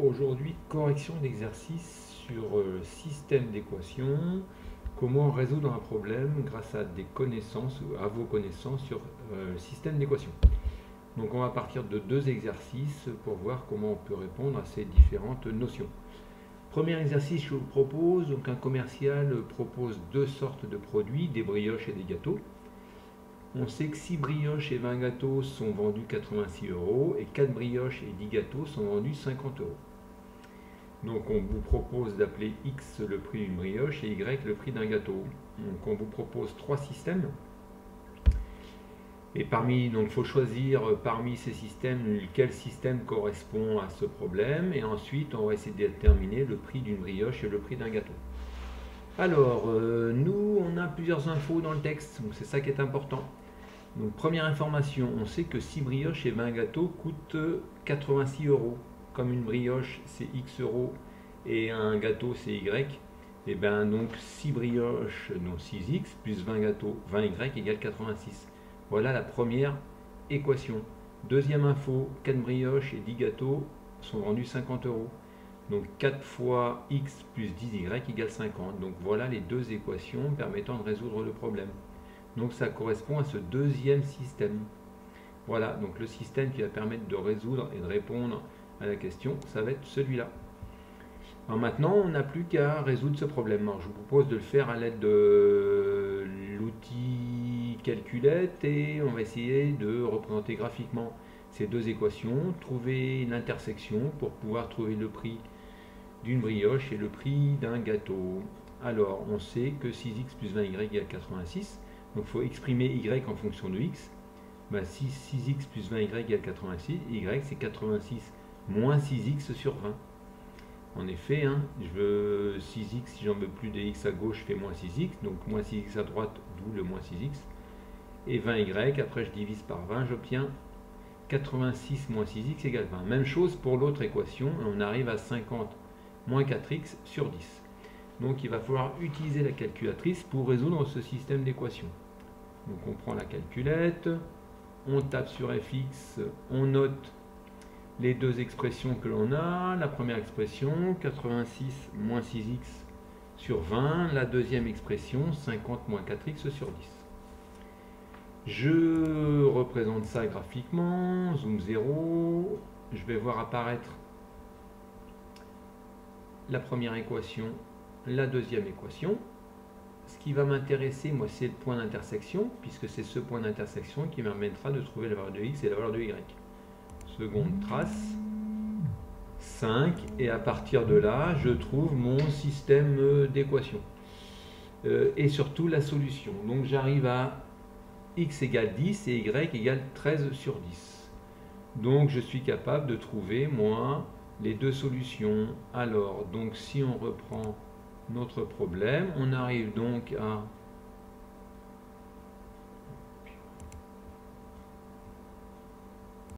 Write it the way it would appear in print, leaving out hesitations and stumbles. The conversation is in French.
aujourd'hui correction d'exercice sur système d'équations, comment résoudre un problème grâce à des connaissances, à vos connaissances sur système d'équations. Donc on va partir de deux exercices pour voir comment on peut répondre à ces différentes notions. Premier exercice que je vous propose, donc un commercial propose deux sortes de produits, des brioches et des gâteaux. On sait que 6 brioches et 20 gâteaux sont vendus 86 € et 4 brioches et 10 gâteaux sont vendus 50 €. Donc on vous propose d'appeler X le prix d'une brioche et Y le prix d'un gâteau. Donc on vous propose trois systèmes. Et donc il faut choisir parmi ces systèmes quel système correspond à ce problème. Et ensuite on va essayer de déterminer le prix d'une brioche et le prix d'un gâteau. Alors, nous, on a plusieurs infos dans le texte, donc c'est ça qui est important. Donc, première information, on sait que 6 brioches et 20 gâteaux coûtent 86 €. Comme une brioche, c'est X € et un gâteau, c'est Y. Et bien, donc 6 brioches, donc 6X, plus 20 gâteaux, 20Y égale 86. Voilà la première équation. Deuxième info, 4 brioches et 10 gâteaux sont vendus 50 €. Donc 4 fois x plus 10y égale 50. Donc voilà les deux équations permettant de résoudre le problème. Donc ça correspond à ce deuxième système. Voilà, donc le système qui va permettre de résoudre et de répondre à la question, ça va être celui-là. Alors maintenant, on n'a plus qu'à résoudre ce problème. Alors je vous propose de le faire à l'aide de l'outil calculette et on va essayer de représenter graphiquement ces deux équations, trouver l'intersection pour pouvoir trouver le prix d'une brioche et le prix d'un gâteau. Alors, on sait que 6x plus 20y égale 86. Donc, il faut exprimer y en fonction de x. Ben, si 6x plus 20y égale 86, y c'est 86 moins 6x sur 20. En effet, je veux 6x, si j'en veux plus de x à gauche, je fais moins 6x. Donc, moins 6x à droite, d'où le moins 6x. Et 20y, après je divise par 20, j'obtiens 86 moins 6x égale 20. Même chose pour l'autre équation, on arrive à 50 moins 4x sur 10. Donc il va falloir utiliser la calculatrice pour résoudre ce système d'équations. Donc on prend la calculette, on tape sur fx, on note les deux expressions que l'on a. La première expression, 86 moins 6x sur 20. La deuxième expression, 50 moins 4x sur 10. Je représente ça graphiquement, zoom 0, je vais voir apparaître la première équation, la deuxième équation. Ce qui va m'intéresser, moi, c'est le point d'intersection, puisque c'est ce point d'intersection qui me permettra de trouver la valeur de x et la valeur de y. Seconde trace, 5, et à partir de là, je trouve mon système d'équations. Et surtout la solution. Donc j'arrive à x égale 10 et y égale 13 sur 10. Donc je suis capable de trouver, moi, les deux solutions. Alors, donc si on reprend notre problème, on arrive donc à